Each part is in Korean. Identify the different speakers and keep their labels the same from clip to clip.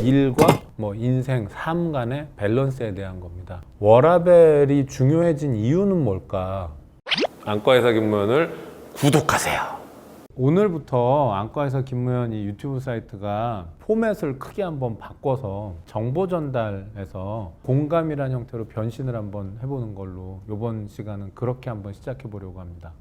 Speaker 1: 일과 뭐 인생, 삶 간의 밸런스에 대한 겁니다. 워라밸이 중요해진 이유는 뭘까? 안과의사 김무현을 구독하세요. 오늘부터 안과의사 김무현 이 유튜브 사이트가 포맷을 크게 한번 바꿔서 정보 전달에서 공감이라는 형태로 변신을 한번 해보는 걸로 이번 시간은 그렇게 한번 시작해 보려고 합니다.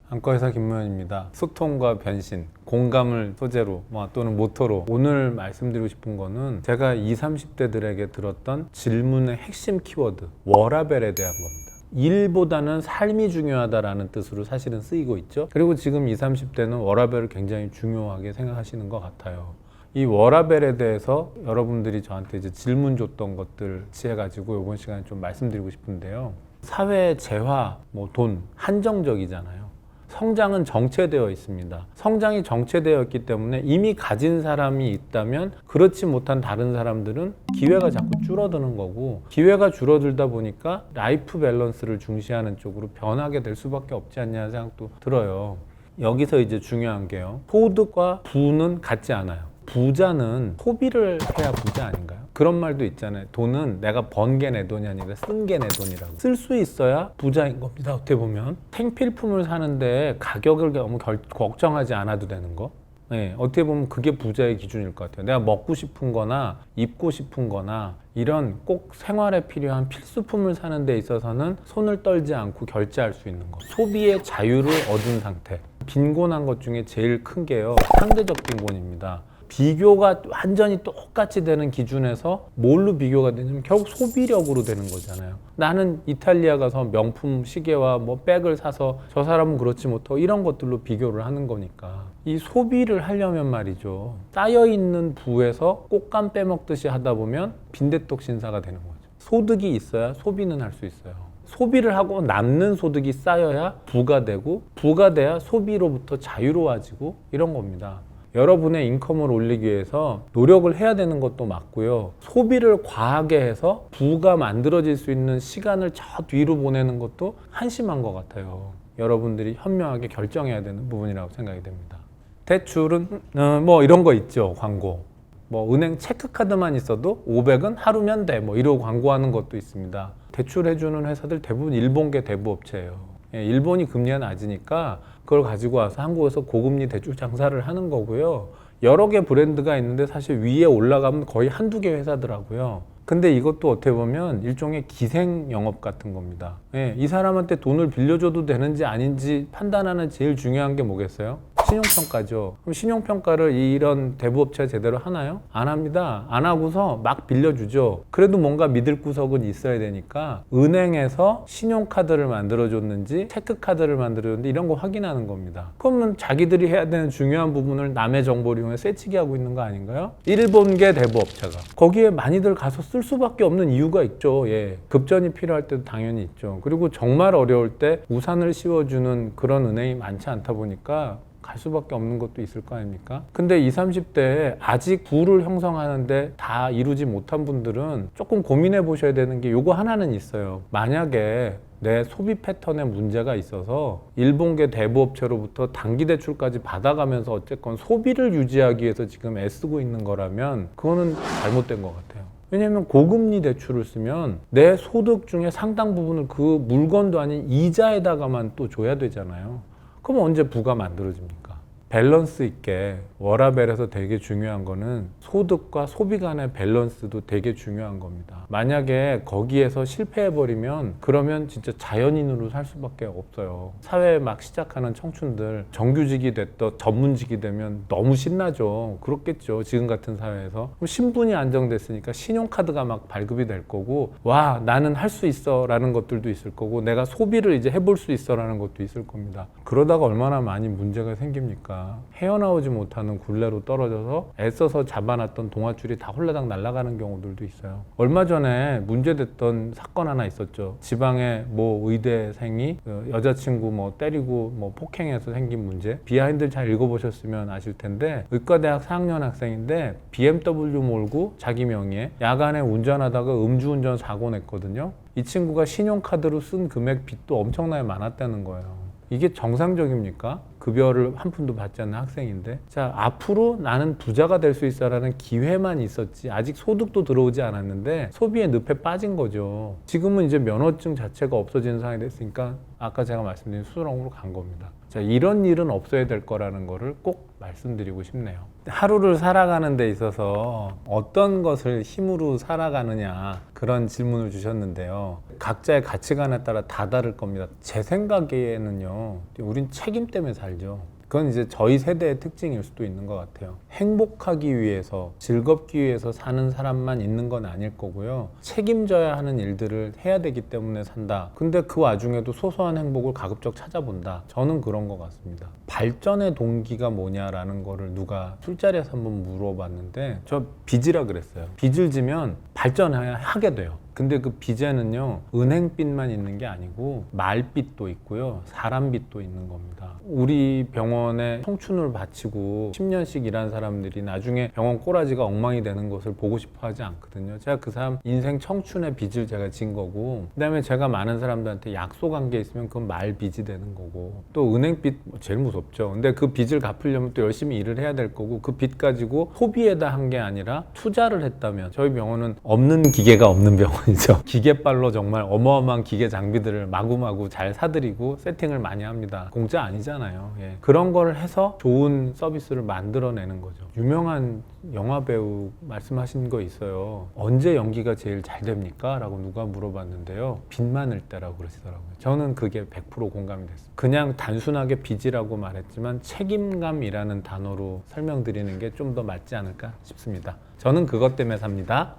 Speaker 1: 안과의사 김무현입니다. 소통과 변신, 공감을 소재로 또는 모토로 오늘 말씀드리고 싶은 거는 제가 20, 30대들에게 들었던 질문의 핵심 키워드 워라밸에 대한 겁니다. 일보다는 삶이 중요하다라는 뜻으로 사실은 쓰이고 있죠. 그리고 지금 20, 30대는 워라밸을 굉장히 중요하게 생각하시는 것 같아요. 이 워라밸에 대해서 여러분들이 저한테 이제 질문 줬던 것들 취해가지고 이번 시간에 좀 말씀드리고 싶은데요. 사회 재화, 돈 한정적이잖아요. 성장은 정체되어 있습니다. 성장이 정체되어 있기 때문에 이미 가진 사람이 있다면 그렇지 못한 다른 사람들은 기회가 자꾸 줄어드는 거고, 기회가 줄어들다 보니까 라이프 밸런스를 중시하는 쪽으로 변하게 될 수밖에 없지 않냐는 생각도 들어요. 여기서 이제 중요한 게요. 소득과 부는 같지 않아요. 부자는 소비를 해야 부자 아닌가요? 그런 말도 있잖아요. 돈은 내가 번 게 내 돈이 아니라 쓴 게 내 돈이라고. 쓸 수 있어야 부자인 겁니다. 어떻게 보면 생필품을 사는데 가격을 너무 걱정하지 않아도 되는 거. 네, 어떻게 보면 그게 부자의 기준일 것 같아요. 내가 먹고 싶은 거나 입고 싶은 거나 이런 꼭 생활에 필요한 필수품을 사는 데 있어서는 손을 떨지 않고 결제할 수 있는 거. 소비의 자유를 얻은 상태. 빈곤한 것 중에 제일 큰 게요, 상대적 빈곤입니다. 비교가 완전히 똑같이 되는 기준에서 뭘로 비교가 되냐면 결국 소비력으로 되는 거잖아요. 나는 이탈리아 가서 명품 시계와 백을 사서 저 사람은 그렇지 못하고 이런 것들로 비교를 하는 거니까 이 소비를 하려면 말이죠, 쌓여있는 부에서 꽃감 빼먹듯이 하다 보면 빈대떡 신사가 되는 거죠. 소득이 있어야 소비는 할 수 있어요. 소비를 하고 남는 소득이 쌓여야 부가 되고, 부가 돼야 소비로부터 자유로워지고 이런 겁니다. 여러분의 인컴을 올리기 위해서 노력을 해야 되는 것도 맞고요. 소비를 과하게 해서 부가 만들어질 수 있는 시간을 저 뒤로 보내는 것도 한심한 것 같아요. 여러분들이 현명하게 결정해야 되는 부분이라고 생각이 됩니다. 대출은 이런 거 있죠. 광고. 은행 체크카드만 있어도 500은 하루면 돼. 이러고 광고하는 것도 있습니다. 대출해주는 회사들 대부분 일본계 대부업체예요. 일본이 금리가 낮으니까 그걸 가지고 와서 한국에서 고금리 대출 장사를 하는 거고요. 여러 개 브랜드가 있는데 사실 위에 올라가면 거의 한두 개 회사더라고요. 근데 이것도 어떻게 보면 일종의 기생 영업 같은 겁니다. 이 사람한테 돈을 빌려줘도 되는지 아닌지 판단하는 제일 중요한 게 뭐겠어요? 신용평가죠. 그럼 신용평가를 이런 대부업체가 제대로 하나요? 안 합니다. 안 하고서 막 빌려주죠. 그래도 뭔가 믿을 구석은 있어야 되니까 은행에서 신용카드를 만들어줬는지 체크카드를 만들어줬는지 이런 거 확인하는 겁니다. 그러면 자기들이 해야 되는 중요한 부분을 남의 정보를 이용해 떼치기 하고 있는 거 아닌가요? 일본계 대부업체가. 거기에 많이들 가서 쓸 수밖에 없는 이유가 있죠. 급전이 필요할 때도 당연히 있죠. 그리고 정말 어려울 때 우산을 씌워주는 그런 은행이 많지 않다 보니까 갈 수밖에 없는 것도 있을 거 아닙니까? 근데 20, 30대에 아직 부를 형성하는데 다 이루지 못한 분들은 조금 고민해 보셔야 되는 게 요거 하나는 있어요. 만약에 내 소비 패턴에 문제가 있어서 일본계 대부업체로부터 단기 대출까지 받아가면서 어쨌건 소비를 유지하기 위해서 지금 애쓰고 있는 거라면 그거는 잘못된 것 같아요. 왜냐하면 고금리 대출을 쓰면 내 소득 중에 상당 부분을 그 물건도 아닌 이자에다가만 또 줘야 되잖아요. 그럼 언제 부가 만들어집니까? 밸런스 있게 워라밸에서 되게 중요한 거는 소득과 소비 간의 밸런스도 되게 중요한 겁니다. 만약에 거기에서 실패해버리면 그러면 진짜 자연인으로 살 수밖에 없어요. 사회에 막 시작하는 청춘들 정규직이 됐던 전문직이 되면 너무 신나죠. 그렇겠죠. 지금 같은 사회에서. 그럼 신분이 안정됐으니까 신용카드가 막 발급이 될 거고, 와 나는 할 수 있어 라는 것들도 있을 거고, 내가 소비를 이제 해볼 수 있어 라는 것도 있을 겁니다. 그러다가 얼마나 많이 문제가 생깁니까? 헤어나오지 못하는 굴레로 떨어져서 애써서 잡아놨던 동아줄이 다 홀라당 날아가는 경우들도 있어요. 얼마 전에 문제됐던 사건 하나 있었죠. 지방의 의대생이 여자친구 때리고 폭행해서 생긴 문제. 비하인드를 잘 읽어보셨으면 아실 텐데, 의과대학 4학년 학생인데 BMW 몰고 자기 명의에 야간에 운전하다가 음주운전 사고 냈거든요. 이 친구가 신용카드로 쓴 금액 빚도 엄청나게 많았다는 거예요. 이게 정상적입니까? 급여를 한 푼도 받지 않는 학생인데, 자, 앞으로 나는 부자가 될 수 있어라는 기회만 있었지 아직 소득도 들어오지 않았는데 소비의 늪에 빠진 거죠. 지금은 이제 면허증 자체가 없어지는 상황이 됐으니까 아까 제가 말씀드린 수두룩으로 간 겁니다. 자, 이런 일은 없어야 될 거라는 거를 꼭 말씀드리고 싶네요. 하루를 살아가는 데 있어서 어떤 것을 힘으로 살아가느냐, 그런 질문을 주셨는데요. 각자의 가치관에 따라 다 다를 겁니다. 제 생각에는요, 우린 책임 때문에 살죠. 그건 이제 저희 세대의 특징일 수도 있는 것 같아요. 행복하기 위해서, 즐겁기 위해서 사는 사람만 있는 건 아닐 거고요. 책임져야 하는 일들을 해야 되기 때문에 산다. 근데 그 와중에도 소소한 행복을 가급적 찾아본다. 저는 그런 것 같습니다. 발전의 동기가 뭐냐라는 거를 누가 술자리에서 한번 물어봤는데 저 빚이라 그랬어요. 빚을 지면 발전하게 돼요. 근데 그 빚에는요, 은행빚만 있는 게 아니고 말빚도 있고요, 사람빚도 있는 겁니다. 우리 병원에 청춘을 바치고 10년씩 일한 사람들이 나중에 병원 꼬라지가 엉망이 되는 것을 보고 싶어 하지 않거든요. 제가 그 사람 인생 청춘의 빚을 제가 진 거고, 그 다음에 제가 많은 사람들한테 약속한 게 있으면 그건 말빚이 되는 거고, 또 은행빚 제일 무섭죠. 근데 그 빚을 갚으려면 또 열심히 일을 해야 될 거고, 그 빚 가지고 소비에다 한 게 아니라 투자를 했다면, 저희 병원은 없는 기계가 없는 병원이죠. 기계빨로 정말 어마어마한 기계 장비들을 마구마구 잘 사드리고 세팅을 많이 합니다. 공짜 아니잖아요. 예. 그런 걸 해서 좋은 서비스를 만들어내는 거죠. 유명한 영화배우 말씀하신 거 있어요. 언제 연기가 제일 잘 됩니까? 라고 누가 물어봤는데요. 빚 많을 때라고 그러시더라고요. 저는 그게 100% 공감이 됐어요. 그냥 단순하게 빚이라고 말했지만 책임감이라는 단어로 설명드리는 게 좀 더 맞지 않을까 싶습니다. 저는 그것 때문에 삽니다.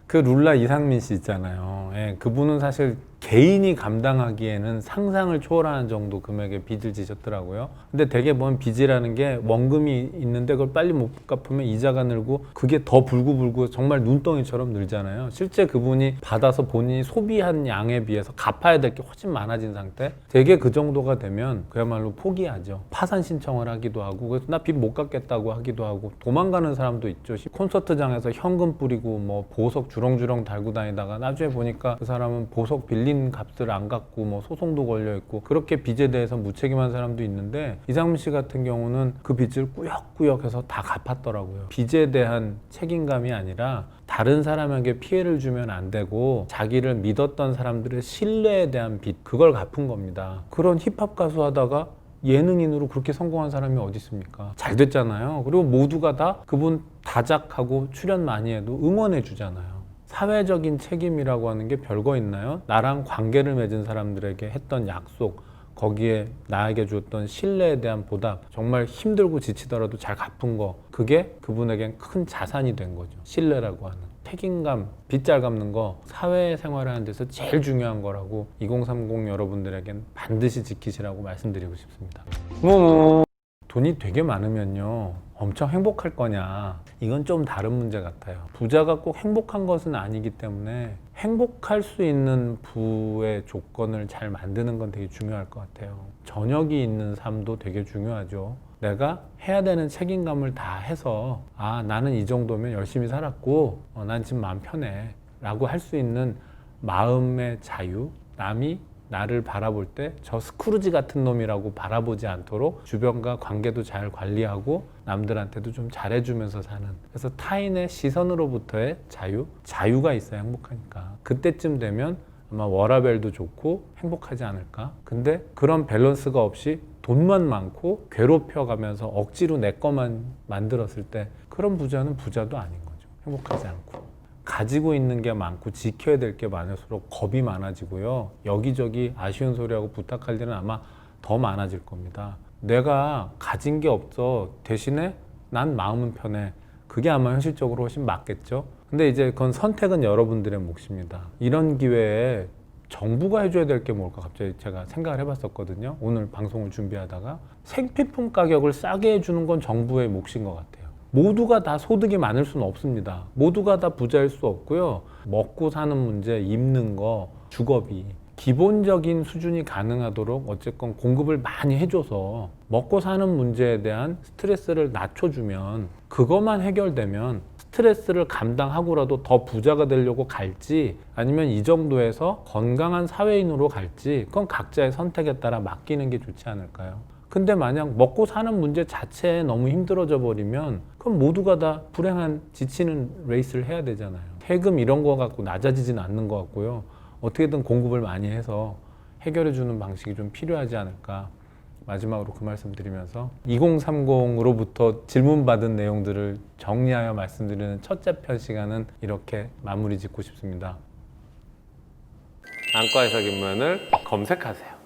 Speaker 1: 그 룰라 이상민 씨 있잖아요. 예, 그분은 사실 개인이 감당하기에는 상상을 초월하는 정도 금액의 빚을 지셨더라고요. 근데 대개 보면 빚이라는 게 원금이 있는데 그걸 빨리 못 갚으면 이자가 늘고 그게 더 불구불구 정말 눈덩이처럼 늘잖아요. 실제 그분이 받아서 본인이 소비한 양에 비해서 갚아야 될 게 훨씬 많아진 상태. 대개 그 정도가 되면 그야말로 포기하죠. 파산 신청을 하기도 하고, 그래서 나 빚 못 갚겠다고 하기도 하고, 도망가는 사람도 있죠. 콘서트장에서 현금 뿌리고 뭐 보석 주렁주렁 달고 다니다가 나중에 보니까 그 사람은 보석 빌린 값을 안 갚고 뭐 소송도 걸려 있고, 그렇게 빚에 대해서 무책임한 사람도 있는데 이상민 씨 같은 경우는 그 빚을 꾸역꾸역 해서 다 갚았더라고요. 빚에 대한 책임감이 아니라 다른 사람에게 피해를 주면 안 되고 자기를 믿었던 사람들의 신뢰에 대한 빚, 그걸 갚은 겁니다. 그런 힙합 가수 하다가 예능인으로 그렇게 성공한 사람이 어디 있습니까? 잘 됐잖아요. 그리고 모두가 다 그분 다작하고 출연 많이 해도 응원해 주잖아요. 사회적인 책임이라고 하는 게 별거 있나요? 나랑 관계를 맺은 사람들에게 했던 약속, 거기에 나에게 주었던 신뢰에 대한 보답, 정말 힘들고 지치더라도 잘 갚은 거, 그게 그분에겐 큰 자산이 된 거죠. 신뢰라고 하는 책임감, 빚 잘 갚는 거 사회생활하는 데서 제일 중요한 거라고 2030 여러분들에겐 반드시 지키시라고 말씀드리고 싶습니다. 돈이 되게 많으면요, 엄청 행복할 거냐, 이건 좀 다른 문제 같아요. 부자가 꼭 행복한 것은 아니기 때문에 행복할 수 있는 부의 조건을 잘 만드는 건 되게 중요할 것 같아요. 저녁이 있는 삶도 되게 중요하죠. 내가 해야 되는 책임감을 다 해서 나는 이 정도면 열심히 살았고 난 지금 마음 편해 라고 할 수 있는 마음의 자유, 남이 나를 바라볼 때 저 스크루지 같은 놈이라고 바라보지 않도록 주변과 관계도 잘 관리하고 남들한테도 좀 잘해주면서 사는, 그래서 타인의 시선으로부터의 자유가 있어야 행복하니까 그때쯤 되면 아마 워라밸도 좋고 행복하지 않을까. 근데 그런 밸런스가 없이 돈만 많고 괴롭혀가면서 억지로 내 것만 만들었을 때 그런 부자는 부자도 아닌 거죠. 행복하지 않고. 가지고 있는 게 많고 지켜야 될 게 많을수록 겁이 많아지고요. 여기저기 아쉬운 소리하고 부탁할 일은 아마 더 많아질 겁니다. 내가 가진 게 없어, 대신에 난 마음은 편해. 그게 아마 현실적으로 훨씬 맞겠죠. 근데 이제 그건 선택은 여러분들의 몫입니다. 이런 기회에 정부가 해줘야 될 게 뭘까 갑자기 제가 생각을 해봤었거든요. 오늘 방송을 준비하다가 생필품 가격을 싸게 해주는 건 정부의 몫인 것 같아요. 모두가 다 소득이 많을 수는 없습니다. 모두가 다 부자일 수 없고요. 먹고 사는 문제, 입는 거, 주거비, 기본적인 수준이 가능하도록 어쨌건 공급을 많이 해줘서 먹고 사는 문제에 대한 스트레스를 낮춰주면, 그것만 해결되면 스트레스를 감당하고라도 더 부자가 되려고 갈지 아니면 이 정도에서 건강한 사회인으로 갈지 그건 각자의 선택에 따라 맡기는 게 좋지 않을까요? 근데 만약 먹고 사는 문제 자체에 너무 힘들어져 버리면 그럼 모두가 다 불행한 지치는 레이스를 해야 되잖아요. 세금 이런 거 갖고 낮아지진 않는 것 같고요. 어떻게든 공급을 많이 해서 해결해 주는 방식이 좀 필요하지 않을까. 마지막으로 그 말씀 드리면서 2030으로부터 질문받은 내용들을 정리하여 말씀드리는 첫째 편 시간은 이렇게 마무리 짓고 싶습니다. 안과의사 김만을 검색하세요.